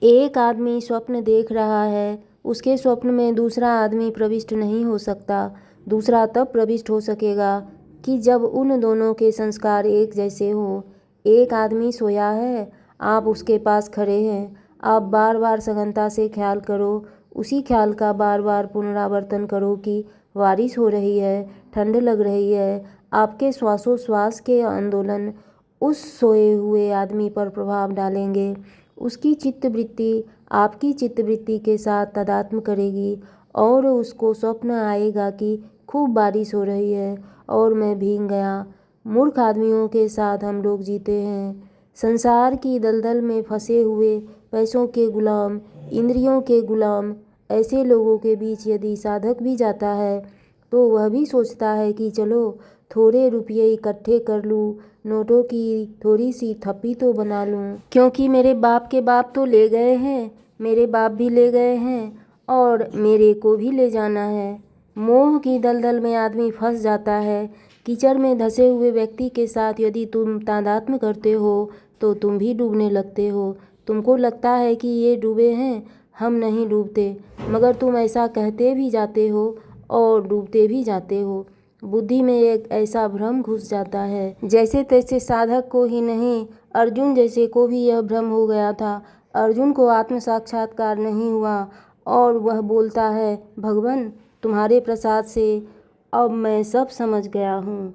एक आदमी स्वप्न देख रहा है, उसके स्वप्न में दूसरा आदमी प्रविष्ट नहीं हो सकता। दूसरा तब प्रविष्ट हो सकेगा कि जब उन दोनों के संस्कार एक जैसे हों। एक आदमी सोया है, आप उसके पास खड़े हैं। आप बार बार सघनता से ख्याल करो, उसी ख्याल का बार बार पुनरावर्तन करो कि बारिश हो रही है, ठंड लग रही है। आपके श्वासोश्वास के आंदोलन उस सोए हुए आदमी पर प्रभाव डालेंगे। उसकी चित्तवृत्ति आपकी चित्तवृत्ति के साथ तादात्म्य करेगी और उसको स्वप्न आएगा कि खूब बारिश हो रही है और मैं भीग गया। मूर्ख आदमियों के साथ हम लोग जीते हैं। संसार की दलदल में फंसे हुए, पैसों के गुलाम, इंद्रियों के गुलाम, ऐसे लोगों के बीच यदि साधक भी जाता है तो वह भी सोचता है कि चलो थोड़े रुपये इकट्ठे कर लूँ, नोटों की थोड़ी सी थप्पी तो बना लूँ, क्योंकि मेरे बाप के बाप तो ले गए हैं, मेरे बाप भी ले गए हैं और मेरे को भी ले जाना है। मोह की दलदल में आदमी फंस जाता है। कीचड़ में धंसे हुए व्यक्ति के साथ यदि तुम तादात्म्य करते हो तो तुम भी डूबने लगते हो। तुमको लगता है कि ये डूबे हैं, हम नहीं डूबते, मगर तुम ऐसा कहते भी जाते हो और डूबते भी जाते हो। बुद्धि में एक ऐसा भ्रम घुस जाता है, जैसे तैसे साधक को ही नहीं, अर्जुन जैसे को भी यह भ्रम हो गया था। अर्जुन को आत्म साक्षात्कार नहीं हुआ और वह बोलता है, भगवान तुम्हारे प्रसाद से अब मैं सब समझ गया हूँ,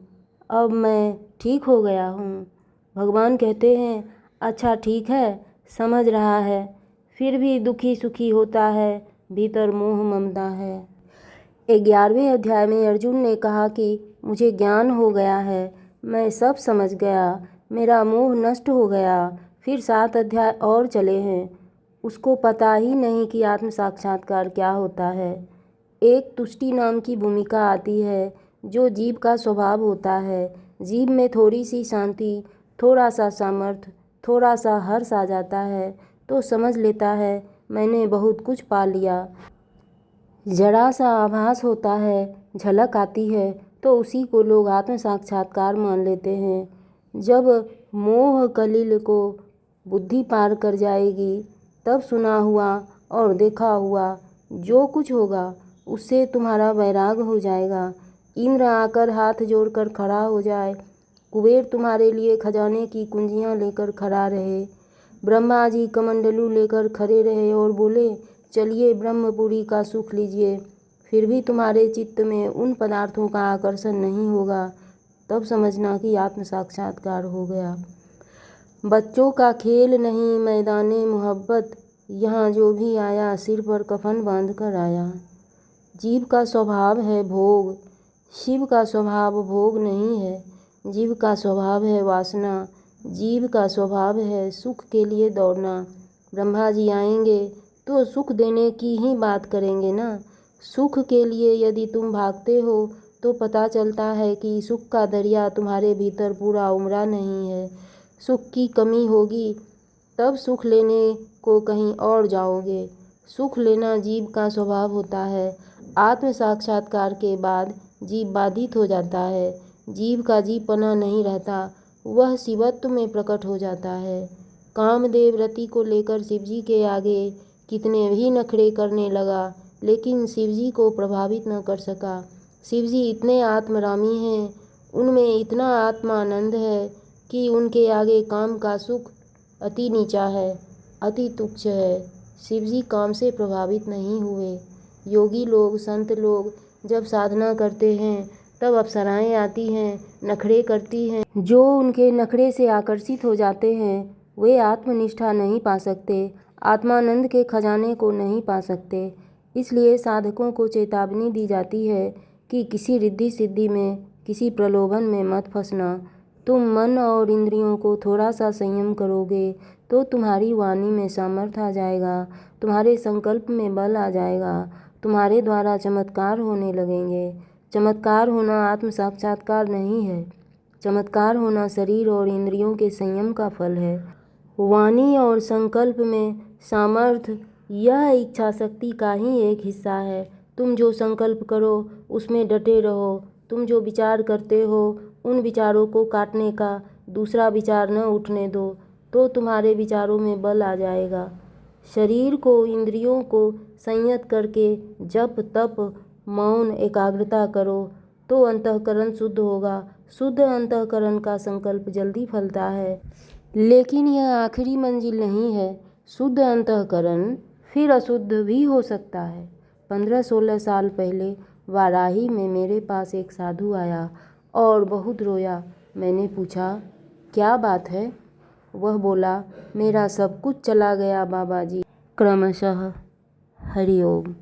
अब मैं ठीक हो गया हूँ। भगवान कहते हैं, अच्छा ठीक है, समझ रहा है, फिर भी दुखी सुखी होता है, भीतर मोह ममता है। 11वें अध्याय में अर्जुन ने कहा कि मुझे ज्ञान हो गया है, मैं सब समझ गया, मेरा मोह नष्ट हो गया। फिर 7 अध्याय और चले हैं। उसको पता ही नहीं कि आत्म साक्षात्कार क्या होता है। एक तुष्टि नाम की भूमिका आती है जो जीव का स्वभाव होता है। जीव में थोड़ी सी शांति, थोड़ा सा सामर्थ्य, थोड़ा सा हर्ष आ जाता है तो समझ लेता है मैंने बहुत कुछ पा लिया। जरा सा आभास होता है, झलक आती है तो उसी को लोग आत्म साक्षात्कार मान लेते हैं। जब मोह कलिल को बुद्धि पार कर जाएगी तब सुना हुआ और देखा हुआ जो कुछ होगा उससे तुम्हारा वैराग हो जाएगा। इंद्र आकर हाथ जोड़कर खड़ा हो जाए, कुबेर तुम्हारे लिए खजाने की कुंजियां लेकर खड़ा रहे, ब्रह्मा जी कमंडलू लेकर खड़े रहे और बोले चलिए ब्रह्मपुरी का सुख लीजिए, फिर भी तुम्हारे चित्त में उन पदार्थों का आकर्षण नहीं होगा, तब समझना कि आत्म साक्षात्कार हो गया। बच्चों का खेल नहीं मैदाने मोहब्बत, यहाँ जो भी आया सिर पर कफन बांध कर आया। जीव का स्वभाव है भोग, शिव का स्वभाव भोग नहीं है। जीव का स्वभाव है वासना, जीव का स्वभाव है सुख के लिए दौड़ना। ब्रह्मा जी आएंगे तो सुख देने की ही बात करेंगे ना। सुख के लिए यदि तुम भागते हो तो पता चलता है कि सुख का दरिया तुम्हारे भीतर पूरा उमड़ा नहीं है। सुख की कमी होगी तब सुख लेने को कहीं और जाओगे। सुख लेना जीव का स्वभाव होता है। आत्म साक्षात्कार के बाद जीव बाधित हो जाता है। जीव का जीवपना नहीं रहता, वह शिवत्व में प्रकट हो जाता है। कामदेव रति को लेकर शिवजी के आगे कितने भी नखरे करने लगा लेकिन शिवजी को प्रभावित न कर सका। शिवजी इतने आत्मरामी हैं, उनमें इतना आत्मानंद है कि उनके आगे काम का सुख अति नीचा है, अति तुच्छ है। शिवजी काम से प्रभावित नहीं हुए। योगी लोग, संत लोग जब साधना करते हैं तब अप्सराएं आती हैं, नखरे करती हैं। जो उनके नखरे से आकर्षित हो जाते हैं वे आत्मनिष्ठा नहीं पा सकते, आत्मानंद के खजाने को नहीं पा सकते। इसलिए साधकों को चेतावनी दी जाती है कि किसी रिद्धि सिद्धि में, किसी प्रलोभन में मत फंसना। तुम मन और इंद्रियों को थोड़ा सा संयम करोगे तो तुम्हारी वाणी में सामर्थ्य आ जाएगा, तुम्हारे संकल्प में बल आ जाएगा, तुम्हारे द्वारा चमत्कार होने लगेंगे। चमत्कार होना आत्म साक्षात्कार नहीं है, चमत्कार होना शरीर और इंद्रियों के संयम का फल है। वाणी और संकल्प में सामर्थ्य यह इच्छा शक्ति का ही एक हिस्सा है। तुम जो संकल्प करो उसमें डटे रहो। तुम जो विचार करते हो उन विचारों को काटने का दूसरा विचार न उठने दो तो तुम्हारे विचारों में बल आ जाएगा। शरीर को इंद्रियों को संयत करके जप तप मौन एकाग्रता करो तो अंतःकरण शुद्ध होगा। शुद्ध अंतःकरण का संकल्प जल्दी फलता है, लेकिन यह आखिरी मंजिल नहीं है। शुद्ध अंतःकरण फिर अशुद्ध भी हो सकता है। 15-16 साल पहले वाराही में मेरे पास एक साधु आया और बहुत रोया। मैंने पूछा, क्या बात है? वह बोला, मेरा सब कुछ चला गया बाबा जी। क्रमशः। हरि ओम।